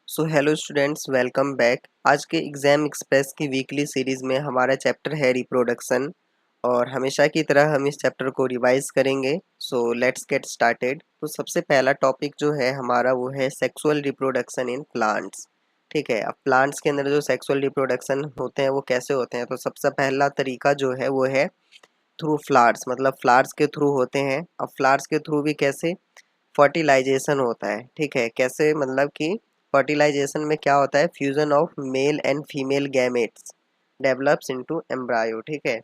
So hello students, welcome back. आज के exam express की वीकली सीरीज में हमारा चैप्टर है रिप्रोडक्शन और हमेशा की तरह हम इस चैप्टर को रिवाइज करेंगे। So let's get started. तो सबसे पहला टॉपिक जो है हमारा वो है सेक्सुअल रिप्रोडक्शन इन प्लांट्स। ठीक है, अब प्लांट्स के अंदर जो सेक्सुअल रिप्रोडक्शन होते हैं वो कैसे होते हैं। तो सबसे पहला तरीका जो है वो है थ्रू फ्लावर्स, मतलब फ्लावर्स के थ्रू होते हैं। अब फ्लावर्स के थ्रू भी कैसे, फर्टिलाइजेशन होता है। ठीक है, कैसे मतलब कि फर्टिलाइजेशन में क्या होता है, fusion of male and female gametes develops into embryo. ठीक है,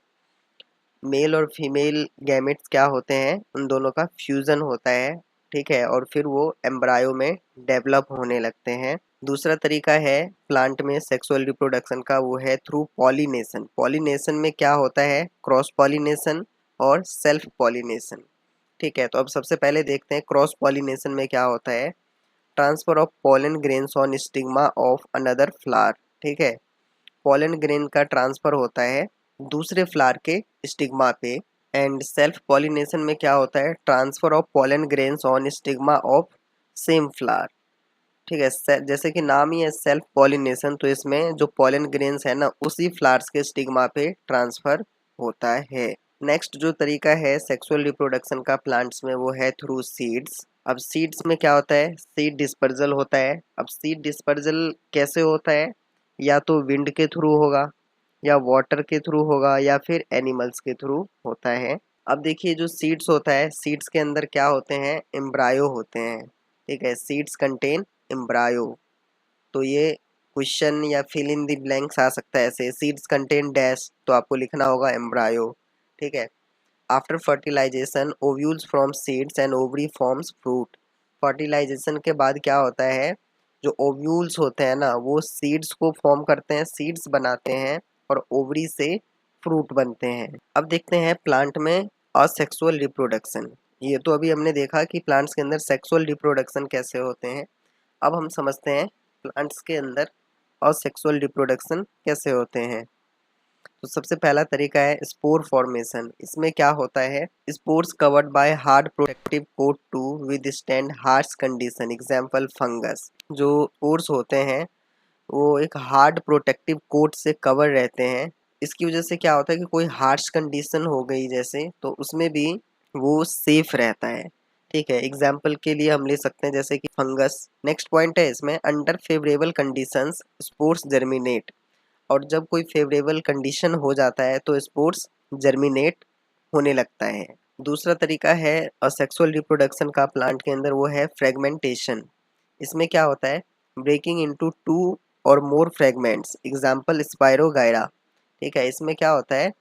मेल और फीमेल गैमेट्स क्या होते हैं, उन दोनों का फ्यूजन होता है। ठीक है, और फिर वो एम्ब्रायो में डेवलप होने लगते हैं। दूसरा तरीका है प्लांट में सेक्सुअल रिप्रोडक्शन का, वो है थ्रू पॉलिनेशन। पॉलिनेशन में क्या होता है, क्रॉस पॉलिनेशन और सेल्फ पॉलिनेशन। ठीक है, तो अब सबसे पहले देखते हैं क्रॉस पॉलिनेशन में क्या होता है। Transfer of pollen grains on stigma of another flower. ठीक है, पोलन ग्रेन का ट्रांसफर होता है दूसरे फ्लावर के स्टिग्मा पे। एंड सेल्फ पॉलिनेशन में क्या होता है, transfer of pollen grains on stigma of same flower. ठीक है, जैसे कि नाम ही है सेल्फ पॉलिनेशन, तो इसमें जो पोलन ग्रेन्स है ना उसी फ्लावर्स के स्टिग्मा पे ट्रांसफर होता है। नेक्स्ट जो तरीका है सेक्सुअल रिप्रोडक्शन का प्लांट्स में वो है थ्रू सीड्स। अब सीड्स में क्या होता है, सीड डिस्पर्जल होता है। अब सीड डिस्पर्जल कैसे होता है, या तो विंड के थ्रू होगा, या वाटर के थ्रू होगा, या फिर एनिमल्स के थ्रू होता है। अब देखिए जो सीड्स होता है, सीड्स के अंदर क्या होते हैं, एम्ब्रायो होते हैं। ठीक है, सीड्स कंटेन एम्ब्रायो। तो ये क्वेश्चन या फिल इन द ब्लैंक्स आ सकता है ऐसे, सीड्स कंटेन डैश, तो आपको लिखना होगा एम्ब्रायो। ठीक है, after fertilization ovules from seeds and ovary forms fruit. Fertilization के बाद क्या होता है, जो ओव्यूल्स होते हैं ना वो सीड्स को फॉर्म करते हैं, सीड्स बनाते हैं और ओवरी से फ्रूट बनते हैं। अब देखते हैं प्लांट में असेक्सुअल रिप्रोडक्शन। ये तो अभी हमने देखा कि प्लांट्स के अंदर सेक्सुअल रिप्रोडक्शन कैसे होते हैं। अब हम समझते हैं प्लांट्स के अंदर असेक्सुअल रिप्रोडक्शन कैसे होते हैं। तो सबसे पहला तरीका है स्पोर फॉर्मेशन। इसमें क्या होता है, spores covered by hard protective coat to withstand harsh condition, example fungus. जो स्पोर्स होते हैं वो एक हार्ड प्रोटेक्टिव कोट से कवर रहते हैं। इसकी वजह से क्या होता है कि कोई हार्श कंडीशन हो गई जैसे, तो उसमें भी वो सेफ रहता है। ठीक है, एग्जाम्पल के लिए हम ले सकते हैं जैसे कि फंगस। नेक्स्ट पॉइंट है इसमें under favourable conditions spores germinate. और जब कोई फेवरेबल कंडीशन हो जाता है तो स्पोर्स जर्मिनेट होने लगता है। दूसरा तरीका है असेक्सुअल रिप्रोडक्शन का प्लांट के अंदर, वो है फ्रेगमेंटेशन। इसमें क्या होता है, ब्रेकिंग इनटू टू और मोर फ्रेगमेंट्स, एग्जाम्पल स्पायरोगायरा। ठीक है, इसमें क्या होता है,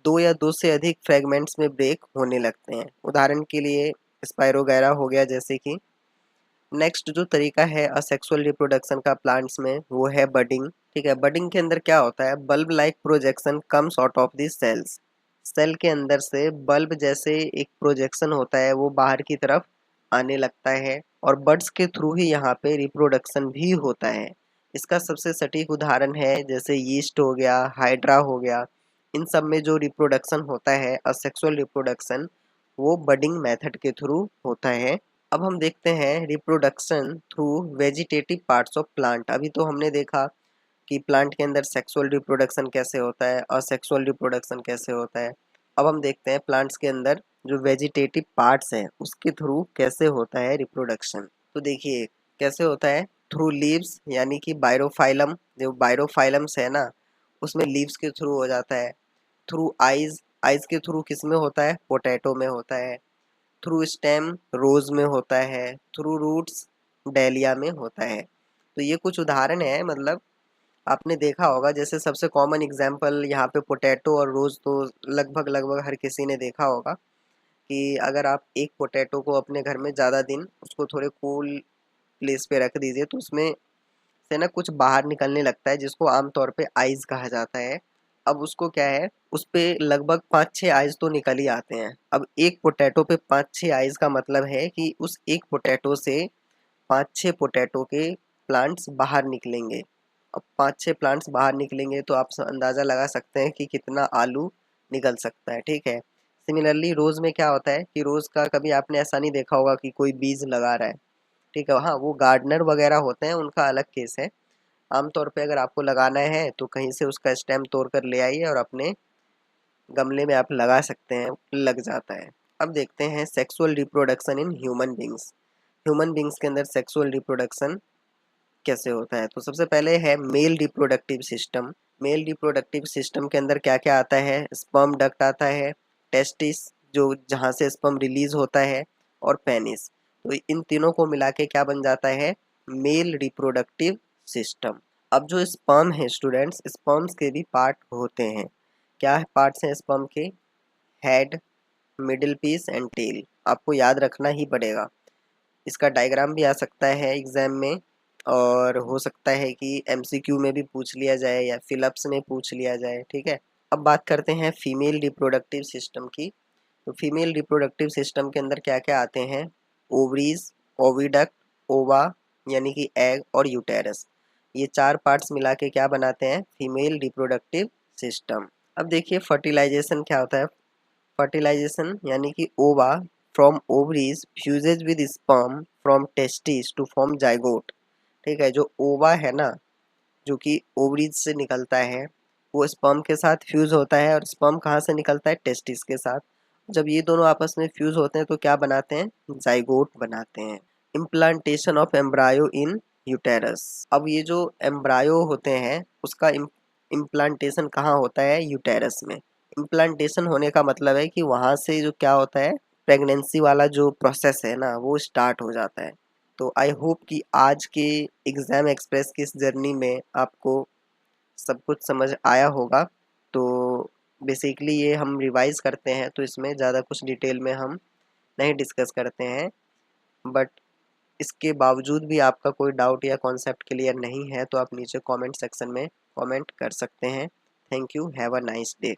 दो या दो से अधिक फ्रेगमेंट्स में ब्रेक होने लगते हैं। उदाहरण के लिए स्पायरोगायरा हो गया जैसे कि। नेक्स्ट जो तरीका है असेक्सुअल रिप्रोडक्शन का प्लांट्स में वो है बडिंग। ठीक है, बडिंग के अंदर क्या होता है, bulb like projection comes out of the cells. Cell के अंदर से बल्ब जैसे एक प्रोजेक्शन होता है वो बाहर की तरफ आने लगता है, और बड्स के थ्रू ही यहाँ पे रिप्रोडक्शन भी होता है। इसका सबसे सटीक उदाहरण है जैसे यीस्ट हो गया, हाइड्रा हो गया। इन सब में जो रिप्रोडक्शन होता है असेक्सुअल रिप्रोडक्शन, वो बडिंग मेथड के थ्रू होता है। अब हम देखते हैं reproduction through vegetative parts of plant. अभी तो हमने देखा कि प्लांट के अंदर सेक्सुअल रिप्रोडक्शन कैसे होता है, असेक्सुअल रिप्रोडक्शन कैसे होता है। अब हम देखते हैं प्लांट्स के अंदर जो वेजिटेटिव पार्ट्स हैं उसके थ्रू कैसे होता है रिप्रोडक्शन। तो देखिए कैसे होता है, थ्रू लीव्स, यानी कि बायरोफाइलम, जो बायरोफाइलम्स है ना उसमें लीव्स के थ्रू हो जाता है। थ्रू आइज, आइज के थ्रू किस में होता है, पोटैटो में होता है। थ्रू स्टेम रोज में होता है। थ्रू रूट्स डेलिया में होता है। तो ये कुछ उदाहरण है, मतलब आपने देखा होगा जैसे सबसे कॉमन एग्जांपल यहाँ पे पोटैटो और रोज, तो लगभग लगभग हर किसी ने देखा होगा कि अगर आप एक पोटैटो को अपने घर में ज़्यादा दिन उसको थोड़े कूल प्लेस पे रख दीजिए तो उसमें से ना कुछ बाहर निकलने लगता है जिसको आमतौर पे आइज कहा जाता है। अब उसको क्या है, उस पे लगभग 5-6 आइज तो निकल ही आते हैं। अब एक पोटैटो पे 5-6 आइज का मतलब है कि उस एक पोटैटो से 5-6 पोटैटो के प्लांट्स बाहर निकलेंगे। अब 5-6 प्लांट्स बाहर निकलेंगे तो आप अंदाज़ा लगा सकते हैं कि कितना आलू निकल सकता है। ठीक है, सिमिलरली रोज़ में क्या होता है कि रोज़ का कभी आपने ऐसा नहीं देखा होगा कि कोई बीज लगा रहा है। ठीक है। हाँ, वो गार्डनर वगैरह होते हैं, उनका अलग केस है। आमतौर पे अगर आपको लगाना है तो कहीं से उसका स्टेम तोड़ कर ले आइए और अपने गमले में आप लगा सकते हैं, लग जाता है। अब देखते हैं sexual reproduction in human beings. Human beings के अंदर सेक्सुअल रिप्रोडक्शन कैसे होता है? तो सबसे पहले है male reproductive system. Male reproductive system के अंदर क्या क्या आता है? स्पर्म डक्ट आता है, टेस्टिस जो जहाँ से स्पर्म रिलीज होता है, और पेनिस। तो इन तीनों को मिला के क्या बन जाता है? Male reproductive system. अब जो स्पर्म है स्टूडेंट्स, स्पर्म्स के भी पार्ट होते हैं। क्या पार्ट्स हैं स्पर्म के? Head, middle piece and tail. आपको याद रखना ही पड़ेगा। इसका डायग्राम भी आ सकता है एग्जाम में, और हो सकता है कि एमसीक्यू में भी पूछ लिया जाए या फिलअप्स में पूछ लिया जाए। ठीक है। अब बात करते हैं फीमेल रिप्रोडक्टिव सिस्टम की। तो फीमेल रिप्रोडक्टिव सिस्टम के अंदर क्या क्या आते हैं? ओवरीज, ओविडक्ट, ओवा यानी कि एग, और यूटेरस। ये चार पार्ट्स मिला के क्या बनाते हैं? Female reproductive system. अब देखिए फर्टिलाइजेशन क्या होता है। फर्टिलाइजेशन यानी कि ova from ovaries fuses with sperm from testis to form zygote. ठीक है। जो ओवा है ना, जो कि ओवरीज से निकलता है, वो स्पर्म के साथ फ्यूज होता है। और स्पर्म कहाँ से निकलता है? टेस्टिस के साथ। जब ये दोनों आपस में फ्यूज होते हैं तो क्या बनाते हैं? जाइगोट बनाते हैं। Implantation of embryo in uterus. अब ये जो एम्ब्रायो होते हैं उसका इम्प्लांटेशन कहाँ होता है? यूटेरस में। इम्प्लांटेशन होने का मतलब है कि वहाँ से जो क्या होता है, प्रेगनेंसी वाला जो प्रोसेस है ना, वो स्टार्ट हो जाता है। तो आई होप कि आज के एग्ज़ाम एक्सप्रेस की इस जर्नी में आपको सब कुछ समझ आया होगा। तो बेसिकली ये हम रिवाइज करते हैं तो इसमें ज़्यादा कुछ डिटेल में हम नहीं डिस्कस करते हैं, बट इसके बावजूद भी आपका कोई डाउट या कॉन्सेप्ट क्लियर नहीं है तो आप नीचे कमेंट सेक्शन में कमेंट कर सकते हैं। Thank you, have a nice day.